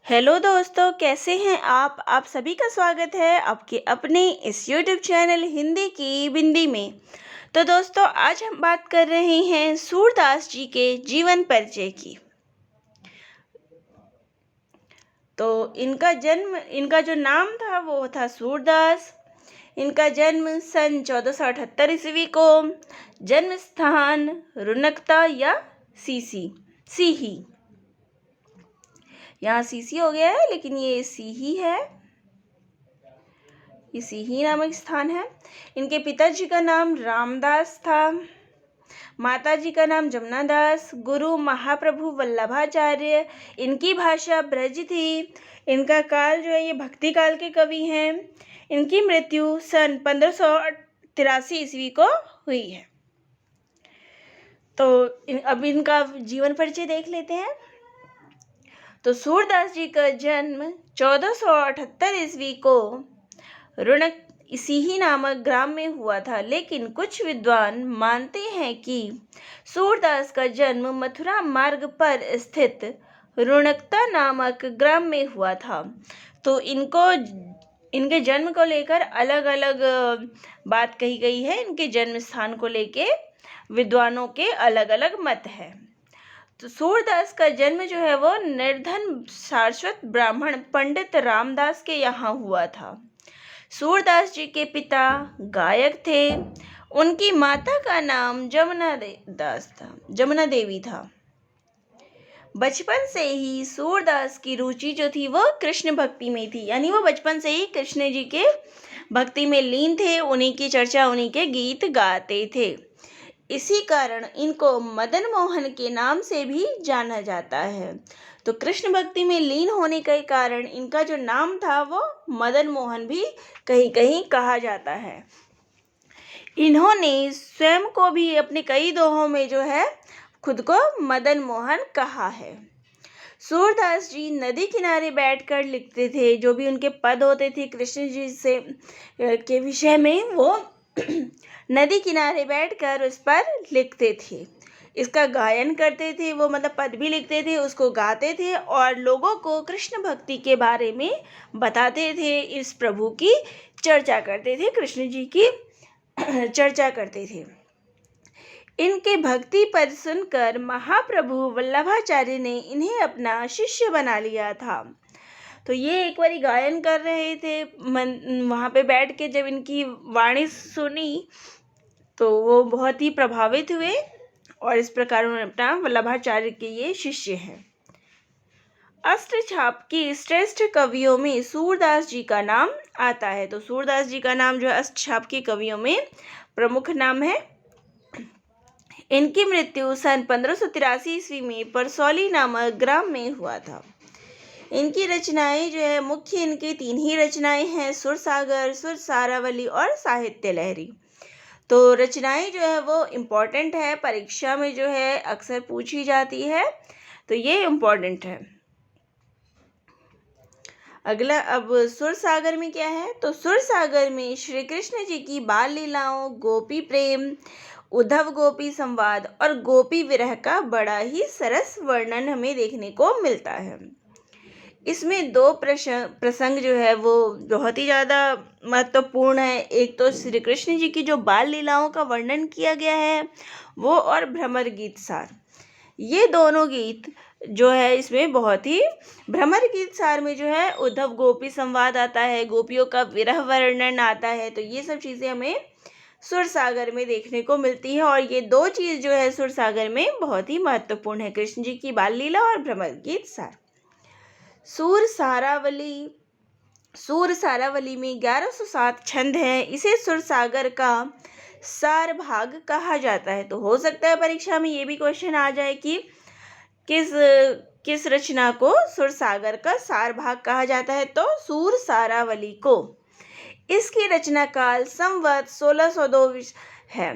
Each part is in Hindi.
हेलो दोस्तों, कैसे हैं आप सभी का स्वागत है आपके अपने इस यूट्यूब चैनल हिंदी की बिंदी में। तो दोस्तों, आज हम बात कर रहे हैं सूरदास जी के जीवन परिचय की। तो इनका जो नाम था वो था सूरदास। इनका जन्म सन 1478 ईस्वी को। जन्म स्थान रुनकता या सीही। यहाँ सीसी हो गया है, लेकिन ये सीही है। ये सीही नामक स्थान है। इनके पिताजी का नाम रामदास था। माताजी का नाम जमुना दास। गुरु महाप्रभु वल्लभाचार्य। इनकी भाषा ब्रज थी। इनका काल जो है ये भक्ति काल के कवि हैं। इनकी मृत्यु सन 1583 ईस्वी को हुई है। तो अब इनका जीवन परिचय देख लेते हैं। तो सूरदास जी का जन्म 1478 ईस्वी को रुनक सीही नामक ग्राम में हुआ था, लेकिन कुछ विद्वान मानते हैं कि सूरदास का जन्म मथुरा मार्ग पर स्थित रुणकता नामक ग्राम में हुआ था। तो इनके जन्म को लेकर अलग अलग बात कही गई है। इनके जन्म स्थान को लेके विद्वानों के अलग अलग मत है। तो सूरदास का जन्म जो है वो निर्धन सारस्वत ब्राह्मण पंडित रामदास के यहाँ हुआ था। सूरदास जी के पिता गायक थे। उनकी माता का नाम जमुना देवी था। बचपन से ही सूरदास की रुचि जो थी वो कृष्ण भक्ति में थी, यानी वो बचपन से ही कृष्ण जी के भक्ति में लीन थे। उन्हीं की चर्चा, उन्हीं के गीत गाते थे। इसी कारण इनको मदन मोहन के नाम से भी जाना जाता है। तो कृष्ण भक्ति में लीन होने के कारण इनका जो नाम था वो मदन मोहन भी कहीं कहीं कहा जाता है। इन्होंने स्वयं को भी अपने कई दोहों में जो है खुद को मदन मोहन कहा है। सूरदास जी नदी किनारे बैठकर लिखते थे। जो भी उनके पद होते थे कृष्ण जी से के विषय में, वो नदी किनारे बैठकर उस पर लिखते थे। इसका गायन करते थे, वो मतलब पद भी लिखते थे, उसको गाते थे और लोगों को कृष्ण भक्ति के बारे में बताते थे। इस प्रभु की चर्चा करते थे, कृष्ण जी की चर्चा करते थे। इनके भक्ति पद सुनकर महाप्रभु वल्लभाचार्य ने इन्हें अपना शिष्य बना लिया था। तो ये एक बारी गायन कर रहे थे वहाँ पे बैठ के। जब इनकी वाणी सुनी तो वो बहुत ही प्रभावित हुए और इस प्रकार उन्होंने अपना वल्लभाचार्य के ये शिष्य हैं। अष्टछाप की श्रेष्ठ कवियों में सूरदास जी का नाम आता है। तो सूरदास जी का नाम जो है अष्टछाप के कवियों में प्रमुख नाम है। इनकी मृत्यु सन 1583 ईस्वी में परसौली नामक ग्राम में हुआ था। इनकी रचनाएं जो है मुख्य इनकी 3 ही रचनाएं हैं, सुरसागर, सुर सारावली और साहित्य लहरी। तो रचनाएं जो है वो इम्पोर्टेंट है, परीक्षा में जो है अक्सर पूछी जाती है, तो ये इम्पोर्टेंट है। अगला, अब सुरसागर में क्या है? तो सुरसागर में श्री कृष्ण जी की बाल लीलाओं, गोपी प्रेम, उद्धव गोपी संवाद और गोपी विरह का बड़ा ही सरस वर्णन हमें देखने को मिलता है। इसमें 2 प्रसंग जो है वो बहुत ही ज़्यादा महत्वपूर्ण है। एक तो श्री कृष्ण जी की जो बाल लीलाओं का वर्णन किया गया है वो, और भ्रमर गीत सार। ये दोनों गीत जो है इसमें बहुत ही, भ्रमर गीत सार में जो है उद्धव गोपी संवाद आता है, गोपियों का विरह वर्णन आता है। तो ये सब चीज़ें हमें सुरसागर में देखने को मिलती है और ये 2 चीज़ जो है सुरसागर में बहुत ही महत्वपूर्ण है, कृष्ण जी की बाल लीला और भ्रमर गीत सार। सूर सारावली में 1107 छंद हैं। इसे सुरसागर का सार भाग कहा जाता है। तो हो सकता है परीक्षा में ये भी क्वेश्चन आ जाए कि किस रचना को सुरसागर का सार भाग कहा जाता है? तो सूर सारावली को। इसकी रचना काल संवत 1602 है।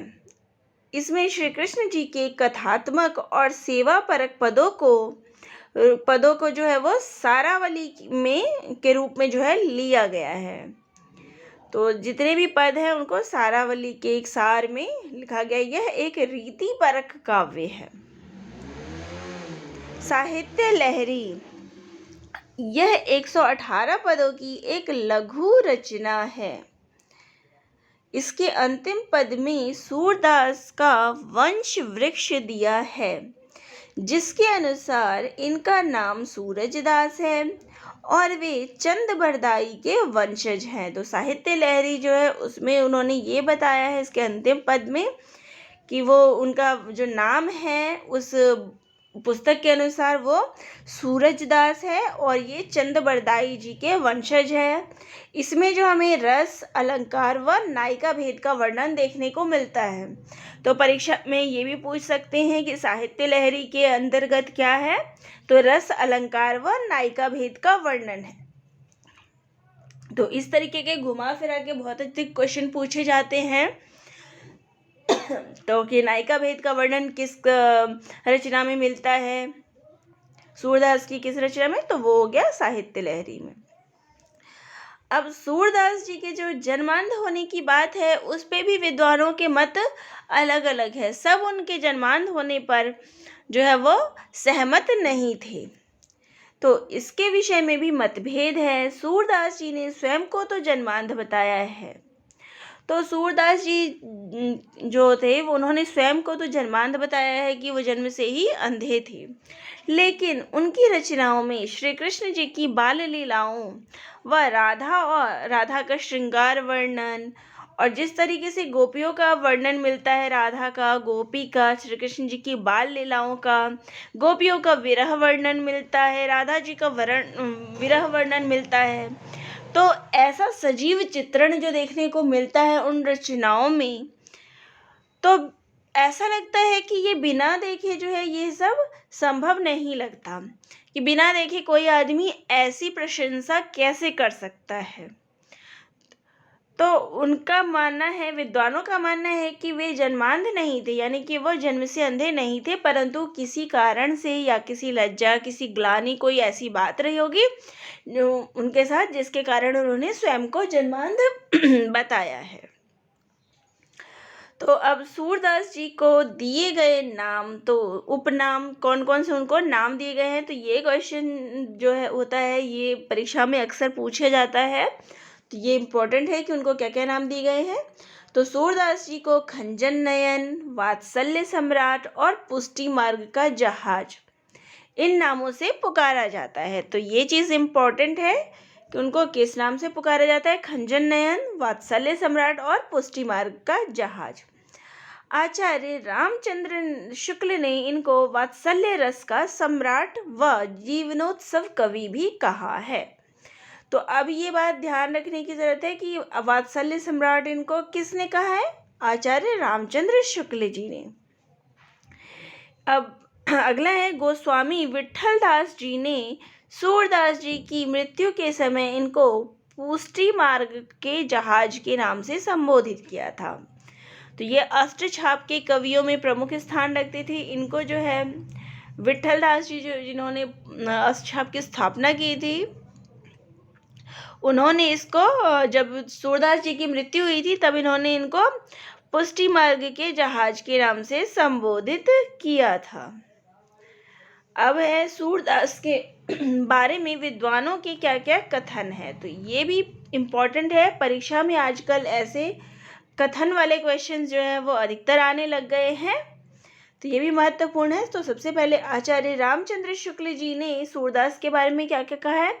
इसमें श्री कृष्ण जी के कथात्मक और सेवा परक पदों को जो है वो सारावली में के रूप में जो है लिया गया है। तो जितने भी पद हैं उनको सारावली के एक सार में लिखा गया। यह एक रीति परक काव्य है। साहित्य लहरी, यह 118 पदों की एक लघु रचना है। इसके अंतिम पद में सूरदास का वंश वृक्ष दिया है, जिसके अनुसार इनका नाम सूरजदास है और वे चंद बरदाई के वंशज हैं। तो साहित्य लहरी जो है उसमें उन्होंने ये बताया है इसके अंतिम पद में कि वो उनका जो नाम है उस पुस्तक के अनुसार वो सूरजदास है और ये चंद बरदाई जी के वंशज है। इसमें जो हमें रस, अलंकार व नायिका भेद का वर्णन देखने को मिलता है। तो परीक्षा में ये भी पूछ सकते हैं कि साहित्य लहरी के अंतर्गत क्या है, तो रस, अलंकार व नायिका भेद का वर्णन है। तो इस तरीके के घुमा फिरा के बहुत अधिक क्वेश्चन पूछे जाते हैं। तो कि नायिका भेद का वर्णन किस रचना में मिलता है, सूरदास की किस रचना में, तो वो हो गया साहित्य लहरी में। अब सूरदास जी के जो जन्मांध होने की बात है उस पे भी विद्वानों के मत अलग अलग है। सब उनके जन्मांध होने पर जो है वो सहमत नहीं थे, तो इसके विषय में भी मतभेद है। सूरदास जी ने स्वयं को तो जन्मांध बताया है, तो सूरदास जी जो थे वो उन्होंने स्वयं को तो जन्मांध बताया है कि वो जन्म से ही अंधे थे, लेकिन उनकी रचनाओं में श्री कृष्ण जी की बाल लीलाओं व राधा का श्रृंगार वर्णन और जिस तरीके से गोपियों का वर्णन मिलता है, राधा का, गोपी का, श्री कृष्ण जी की बाल लीलाओं का, गोपियों का विरह वर्णन मिलता है, राधा जी का विरह वर्णन मिलता है, तो ऐसा सजीव चित्रण जो देखने को मिलता है उन रचनाओं में, तो ऐसा लगता है कि ये बिना देखे जो है ये सब संभव नहीं लगता, कि बिना देखे कोई आदमी ऐसी प्रशंसा कैसे कर सकता है। तो उनका मानना है, विद्वानों का मानना है कि वे जन्मांध नहीं थे, यानी कि वो जन्म से अंधे नहीं थे, परंतु किसी कारण से या किसी लज्जा, किसी ग्लानि, कोई ऐसी बात रही होगी जो उनके साथ, जिसके कारण उन्होंने स्वयं को जन्मांध बताया है। तो अब सूरदास जी को दिए गए नाम, तो उपनाम कौन कौन से उनको नाम दिए गए हैं, तो ये क्वेश्चन जो है होता है, ये परीक्षा में अक्सर पूछा जाता है, तो ये इम्पोर्टेंट है कि उनको क्या क्या नाम दिए गए हैं। तो सूरदास जी को खंजन नयन, वात्सल्य सम्राट और पुष्टि मार्ग का जहाज, इन नामों से पुकारा जाता है। तो ये चीज़ इम्पोर्टेंट है कि उनको किस नाम से पुकारा जाता है, खंजन नयन, वात्सल्य सम्राट और पुष्टि मार्ग का जहाज। आचार्य रामचंद्र शुक्ल ने इनको वात्सल्य रस का सम्राट व जीवनोत्सव कवि भी कहा है। तो अब ये बात ध्यान रखने की जरूरत है कि वात्सल्य सम्राट इनको किसने कहा है, आचार्य रामचंद्र शुक्ल जी ने। अब अगला है, गोस्वामी विट्ठल दास जी ने सूरदास जी की मृत्यु के समय इनको पुष्टि मार्ग के जहाज के नाम से संबोधित किया था। तो ये अष्टछाप के कवियों में प्रमुख स्थान रखते थे। इनको जो है विट्ठल दास जी जिन्होंने अष्टछाप की स्थापना की थी, उन्होंने इसको, जब सूरदास जी की मृत्यु हुई थी तब इन्होंने इनको पुष्टि मार्ग के जहाज के नाम से संबोधित किया था। अब है सूरदास के बारे में विद्वानों के क्या क्या कथन है, तो ये भी इम्पोर्टेंट है। परीक्षा में आजकल ऐसे कथन वाले क्वेश्चन जो है वो अधिकतर आने लग गए हैं, तो ये भी महत्वपूर्ण है। तो सबसे पहले आचार्य रामचंद्र शुक्ल जी ने सूरदास के बारे में क्या क्या कहा है,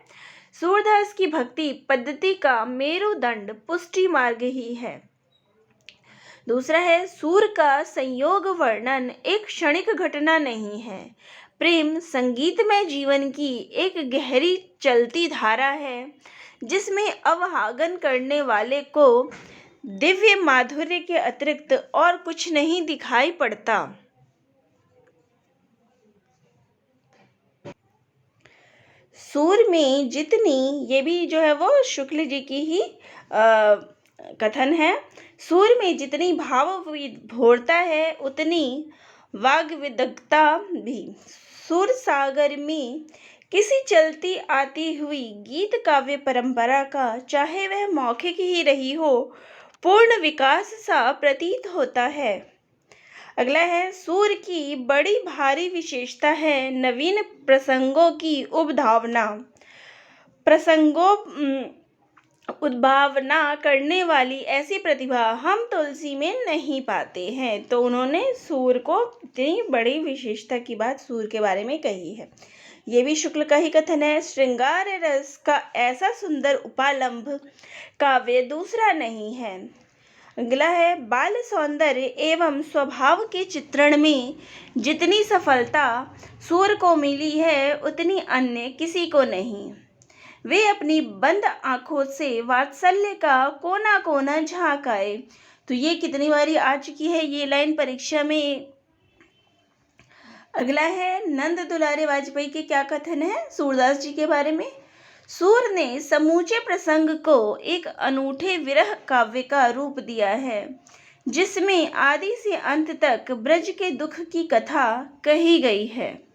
सूरदास की भक्ति पद्धति का मेरुदंड पुष्टि मार्ग ही है। दूसरा है, सूर का संयोग वर्णन एक क्षणिक घटना नहीं है, प्रेम संगीतमय जीवन की एक गहरी चलती धारा है, जिसमें अवहागन करने वाले को दिव्य माधुर्य के अतिरिक्त और कुछ नहीं दिखाई पड़ता। सूर में जितनी, ये भी जो है वो शुक्ल जी की ही कथन है, सूर में जितनी भाव भोरता है उतनी वाग्विदग्धता भी सुर सागर में किसी चलती आती हुई गीत काव्य परंपरा का, चाहे वह मौखिक ही रही हो, पूर्ण विकास सा प्रतीत होता है। अगला है, सूर की बड़ी भारी विशेषता है नवीन प्रसंगों की उपधावना, प्रसंगों उद्भावना करने वाली ऐसी प्रतिभा हम तुलसी में नहीं पाते हैं। तो उन्होंने सूर को इतनी बड़ी विशेषता की बात सूर के बारे में कही है। ये भी शुक्ल का ही कथन है। श्रृंगार रस का ऐसा सुंदर उपालंभ काव्य दूसरा नहीं है। अगला है, बाल सौंदर्य एवं स्वभाव के चित्रण में जितनी सफलता सूर को मिली है उतनी अन्य किसी को नहीं। वे अपनी बंद आंखों से वात्सल्य का कोना कोना झांक आए। तो ये कितनी बारी आ चुकी है ये लाइन परीक्षा में। अगला है, नंद दुलारे वाजपेयी के क्या कथन है सूरदास जी के बारे में। सूर ने समूचे प्रसंग को एक अनूठे विरह काव्य का रूप दिया है, जिसमें आदि से अंत तक ब्रज के दुख की कथा कही गई है।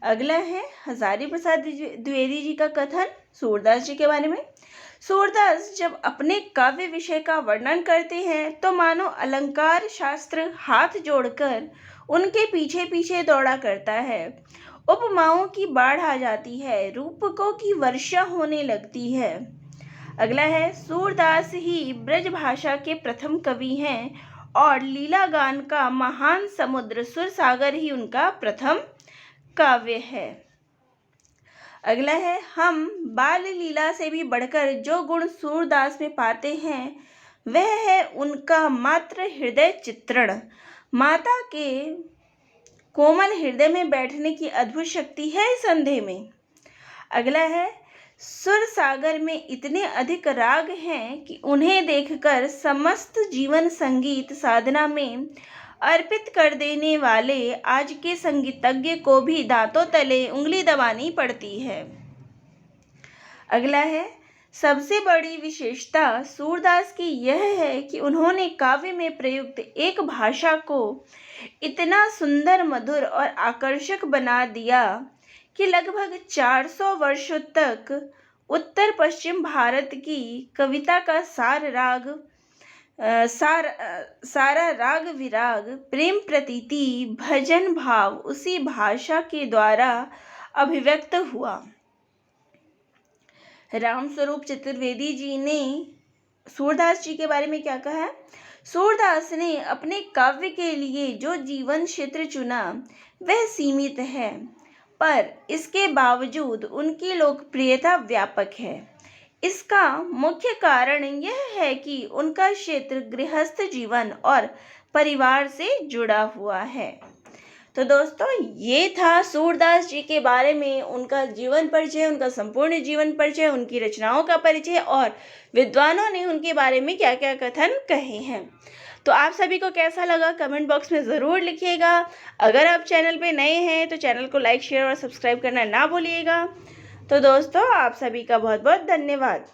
अगला है, हजारी प्रसाद द्विवेदी जी का कथन सूरदास जी के बारे में। सूरदास जब अपने काव्य विषय का वर्णन करते हैं तो मानो अलंकार शास्त्र हाथ जोड़कर उनके पीछे पीछे दौड़ा करता है। उपमाओं की बाढ़ आ जाती है, रूपकों की वर्षा होने लगती है। अगला है, सूरदास ही ब्रज भाषा के प्रथम कवि हैं और लीला गान का महान समुद्र सुर सागर ही उनका प्रथम काव्य है। अगला है, हम बाल लीला से भी बढ़कर जो गुण सूरदास में पाते हैं वह है उनका मात्र हृदय चित्रण। माता के कोमल हृदय में बैठने की अद्भुत शक्ति है इस अंधे में। अगला है, सुर सागर में इतने अधिक राग हैं कि उन्हें देखकर समस्त जीवन संगीत साधना में अर्पित कर देने वाले आज के संगीतज्ञ को भी दांतों तले उंगली दबानी पड़ती है। अगला है, सबसे बड़ी विशेषता सूरदास की यह है कि उन्होंने काव्य में प्रयुक्त एक भाषा को इतना सुंदर, मधुर और आकर्षक बना दिया कि लगभग 400 वर्षों तक उत्तर पश्चिम भारत की कविता का सारा राग विराग, प्रेम प्रतीति, भजन भाव उसी भाषा के द्वारा अभिव्यक्त हुआ। रामस्वरूप चतुर्वेदी जी ने सूरदास जी के बारे में क्या कहा है। सूरदास ने अपने काव्य के लिए जो जीवन क्षेत्र चुना वह सीमित है, पर इसके बावजूद उनकी लोकप्रियता व्यापक है। इसका मुख्य कारण यह है कि उनका क्षेत्र गृहस्थ जीवन और परिवार से जुड़ा हुआ है। तो दोस्तों, ये था सूरदास जी के बारे में उनका जीवन परिचय, उनका संपूर्ण जीवन परिचय, उनकी रचनाओं का परिचय और विद्वानों ने उनके बारे में क्या क्या कथन कहे हैं। तो आप सभी को कैसा लगा कमेंट बॉक्स में ज़रूर लिखिएगा। अगर आप चैनल पे नए हैं तो चैनल को लाइक, शेयर और सब्सक्राइब करना ना भूलिएगा। तो दोस्तों, आप सभी का बहुत बहुत धन्यवाद।